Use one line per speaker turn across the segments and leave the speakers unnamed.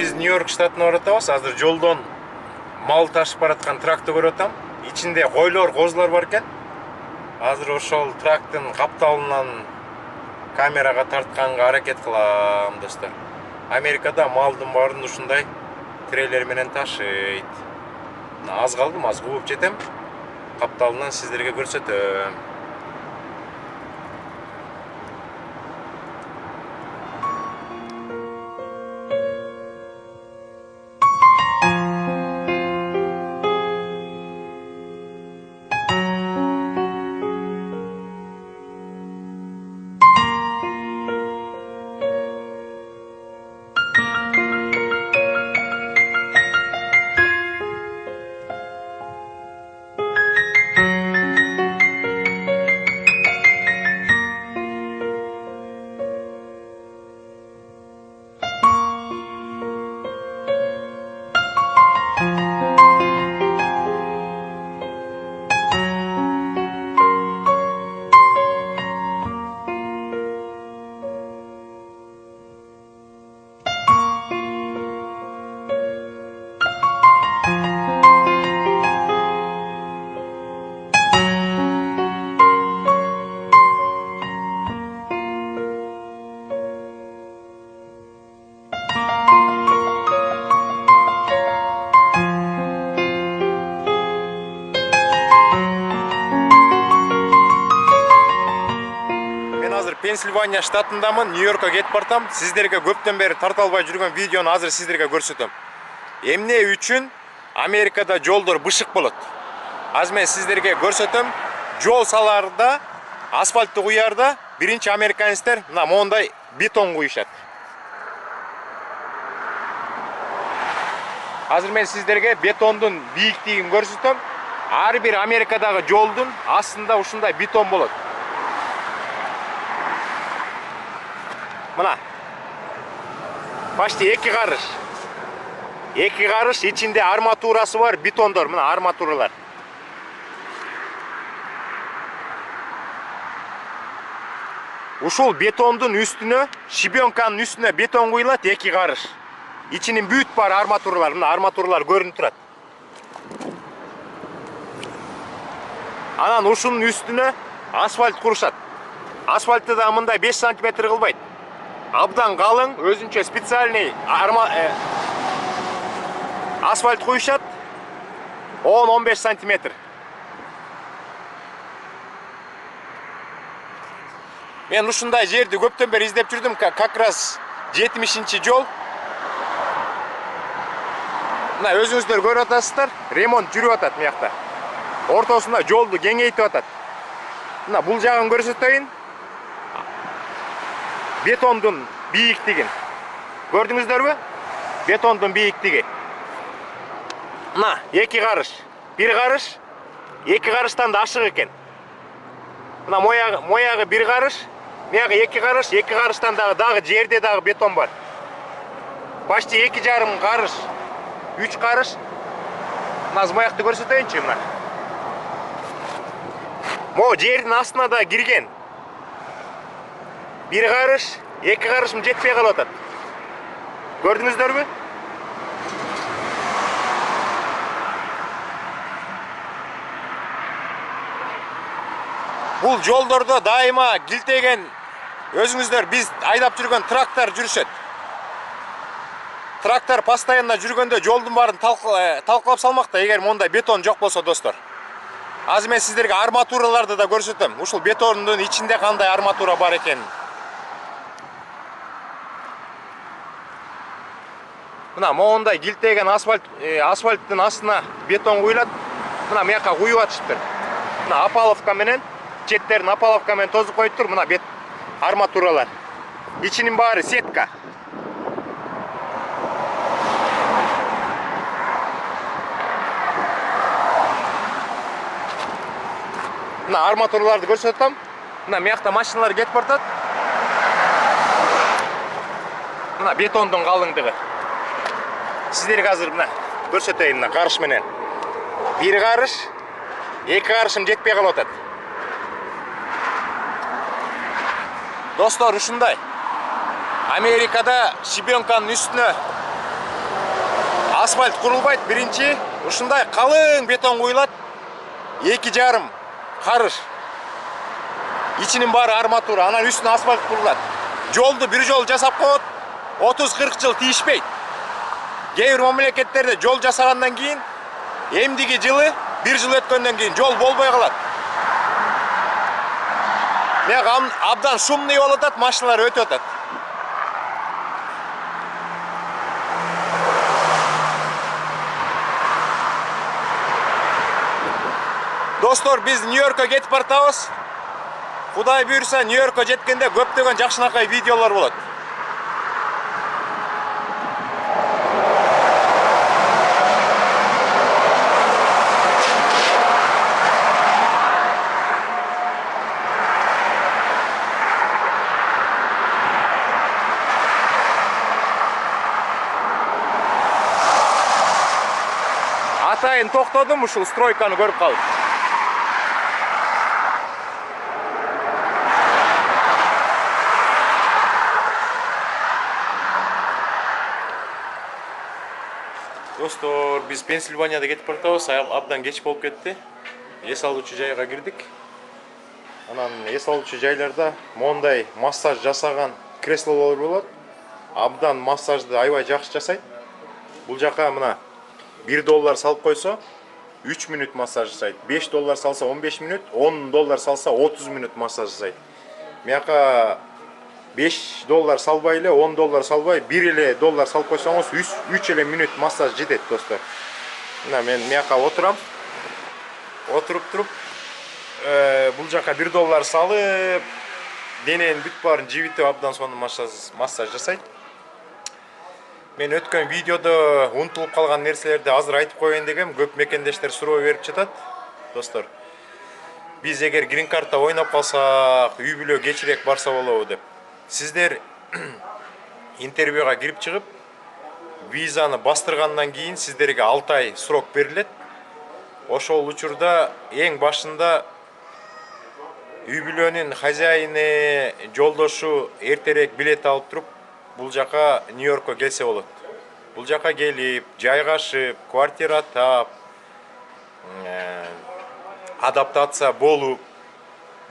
Biz New York штатына барып атабыз. Азыр жолдон мал ташып бараткан тракты көрүп атам. Ичинде койлор, козулар бар экен. Азыр ошол трактын капталынан камерага тартканга аракет кылам, достор. Америкада малдын баарын ушундай трейлер менен ташыйт. Аз калдым, аз кууп жетем. Капталынан сиздерге көрсөтөм. Пенсильвания штатындамын, Нью-Йоркка кетип бартам. Сиздерге көптөн бери тарта албай жүргөн видеону азыр сиздерге көрсөтөм. Эмне үчүн Америкада жолдор бышык болот? Азыр мен сиздерге көрсөтөм. Жол саларда, асфальтты куярда биринчи американецтер мына мондай бетон куюшат. Азыр мен сиздерге бетондун бийиктигин көрсөтөм. Ар бир Америкадагы жолдун астында ушундай бетон болот. Мына почти 2 карыш. 2 карыш, ичинде арматурасы бар, бетондор, мына арматуралар. Ушул бетондун үстүнө, шибенканын үстүнө бетон куюлат, 2 карыш. Ичинин бүт бар арматуралар, мына арматуралар көрүнүп турат. Анан ушунун үстүнө асфальт курушат. Асфальтты да мындай 5 сантиметр кылбайт. Абдан калың, өзүнчө специальный асфальт куюшат 10-15 сантиметр. Мен ушундай жерди көптөн бери издеп жүрдүм, как раз 70-чи жол. Мына өзүңүздөр көрүп атасыздар, ремонт жүрүп атат мыякта. Ортосунда жолду кеңейтип атат. Мына бул жагын көрсөтөйүн. Бетондун бийиктигин көрдүңүздөрбү? Бетондун бийиктиги. Мына 2 карыш, 1 карыш, 2 карыштан да ашык экен. Мына моягы 1 карыш, мыягы 2 карыш, 2 карыштан дагы жерде дагы бетон бар. Почти 2,5 карыш, 3 карыш. Мына моякты көрсөтөйүнчү мына. Мо жердин астына да кирген. 1 карыш, 2 карышым жетпей калып атат. Көрдүңүздөрбү? Бул жолдордо дайыма килтеген өзүңүздөр биз айдап жүргөн трактор жүрүшөт. Трактор постоянно жүргөндө жолдун баарын талкалап салмакта, эгер мондай бетон жок болсо, достор. Азыр мен сиздерге арматураларды да көрсөтөм. Ушул бетондун ичинде кандай арматура бар экенин. Мына моундай килтеген асфальттын астына бетон куюлат. Мына мыякка куюп атышыптыр. Мына опаловка менен, четтерин опаловка менен тозуп коюптур. Мына бет арматуралар. Ичинин баары сетка. Мына арматураларды көрсөтөм. Мына мыякта машиналар кетип бартат. Мына бетондун калыңдыгы. Сиздерге азыр мына көрсөтөйүн мына карыш менен. 1 карыш, 2 карышым жетпей калып атат. Достор, ушундай. Америкада шибенканын үстүнө Асфальт құрылбайт. Бірінші ушундай қалың бетон құйылат. 2,5 қарыш. Ичинин бары арматура, анан үстүнө асфальт құрылат. Жолду бир жол жасап коет. 30-40 жыл тийишпейт. Кээ бир мамлекеттерде жол жасагандан кийин эмдиги жылы 1 жыл өткөндөн кийин жол болбой калат. Мына абдан шумный болуп атат, машиналар өтүп атат. Достор, биз Нью-Йоркко кетип бартабыз. Кудай буйрса, Нью-Йоркко жеткенде көптөгөн жакшынакай видеолор болот. Атайын токтодум, ушул стройканы көрүп калып. Достор, биз Пенсильванияда кетип бартабыз, абдан кеч болуп кетти. Эс алуучу жайга кирдик. Анан эс алуучу жайларда мондай массаж жасаган креслолор болот. Абдан массажды аябай жакшы жасайт. Бул жака мына $1 салып койсо 3 минут массаж жасайт. $5 салса 15 минут, $10 салса 30 минут массаж жасайт. Мияка $5 салбай эле, $10 салбай, $1 салып койсоңуз 3 минут массаж жетет, достор. Мына мен мияка отурам. Отуруп туруп, бул жака $1 салып, дененин бүт баарын жибитип абдан сонун массаж жасайт. Мен өткөн видеодо унутулуп калган нерселерди азыр айтып коеюн дегем, көп мекендештер суроо берип жатат. Достор, биз эгер грин картта ойноп калсак, үй бүлө кечирээк барса болобу деп. Сиздер интервьюга кирип чыгып, визаны бастыргандан кийин сиздерге 6 ай срок берилет. Ошол учурда эң башында үй бүлөнүн хозяйыны, жолдошу эртерээк билет алып туруп, бул жака Нью-Йоркко келсе болот. Бул жака келип, жайгашып, квартира тап, адаптация болуп,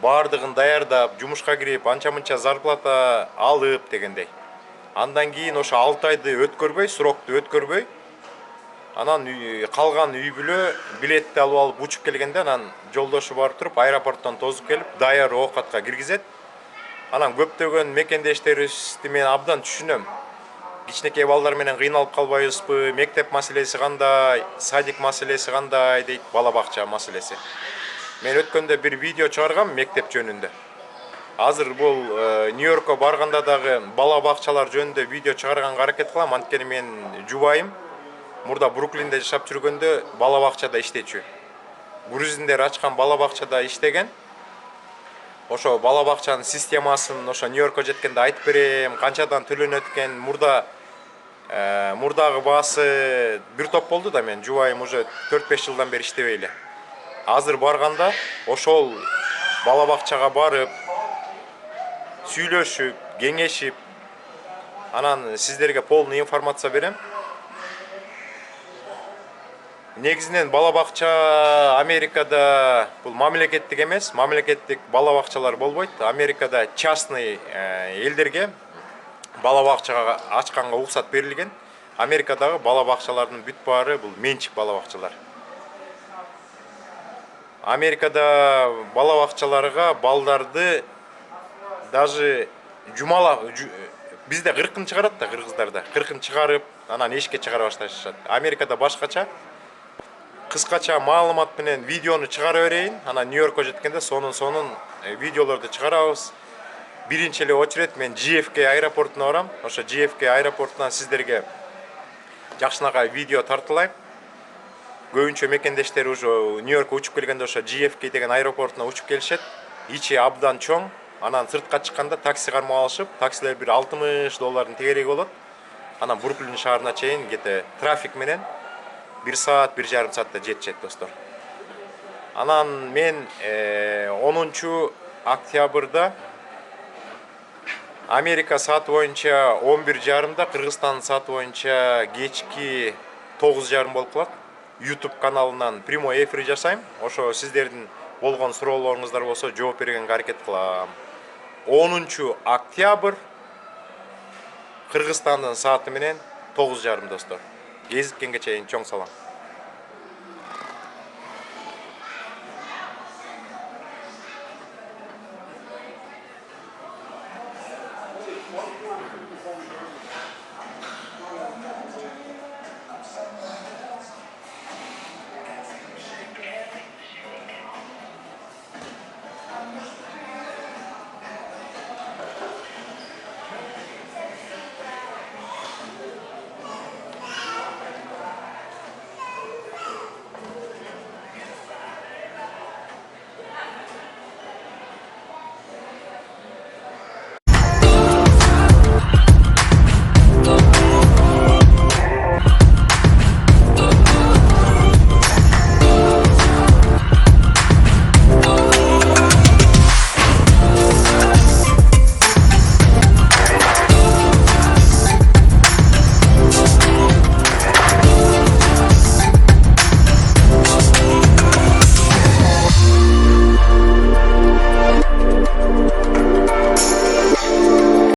бардыгын даярдап, жумушка кирип, анча-мынча зарплата алып дегендей. Андан кийин ошо 6 айды өткөрбөй, срокту өткөрбөй, анан калган үй бүлө билетти алып учуп келгенде, анан жолдошу барып туруп, аэропорттон тозуп келип, даяр оокатка киргизет. Анан көптөгөн мекендештерибизди мен абдан түшүнөм. Кичинекей балдар менен кыйналып калбайбызбы, мектеп маселеси кандай, садик маселеси кандай дейт, бала бакча маселеси. Мен өткөндө бир видео чыгаргам мектеп жөнүндө. Азыр бул Нью-Йоркко барганда дагы бала бакчалар жөнүндө видео чыгарганга аракет кылам, анткени мен жубайым мурда Бруклинде жашап жүргөндө бала бакчада иштечү. Грузиндер ачкан бала бакчада иштеген. Ошо бала бакчанын системасын ошо Нью-Йоркко жеткенде айтып берем, канчадан төлөнөт экен. Мурдагы баасы бир топ болду да, мен жубайым уже 4-5 жылдан бери иштебей эле. Азыр барганда ошол бала бакчага барып, сүйлөшүп, кеңешип, анан сиздерге полный информация берем. Негизинен бала бакча Америкада бул мамлекеттик эмес, мамлекеттик бала бакчалар болбойт. Америкада частный элдерге бала бакчага ачканга уруксат берилген. Америкадагы бала бакчалардын бүт баары бул менчик бала бакчалар. Америкада бала бакчаларга балдарды даже бизде 40-ын чыгарат да, кыргыздарда 40-ын чыгарып, анан эшикке чыгара башташат. Америкада башкача. Кыскача маалымат менен видеону чыгара берейин, анан Нью-Йоркко жеткенде сонун видеолорду чыгарабыз. Биринчи эле очередь мен JFK аэропортуна барам. Ошо JFK аэропортунан сиздерге жакшынакай видео тартылайм. Көбүнчө мекендештер уже Нью-Йоркко учуп келгенде ошо JFK деген аэропортуна учуп келишет. Ичи абдан чоң. Анан сыртка чыкканда такси кармап алышып, таксилер бир $60 тегереги болот. Анан Бруклин шаарына чейин кете трафик менен 1 саат, 1,5 саатта жетет, достор. Анан мен 10 октябрда Америка сааты боюнча 11:30, Кыргызстан сааты боюнча кечки 9:30 болуп калат. YouTube каналынан прямой эфир жасайм. Ошо сиздердин болгон суроолоруңуздар болсо жооп бергенге аракет кылам. 10 октябрь Кыргызстандын сааты менен 9:30 достор. Кезиккенге чейин чоң салам.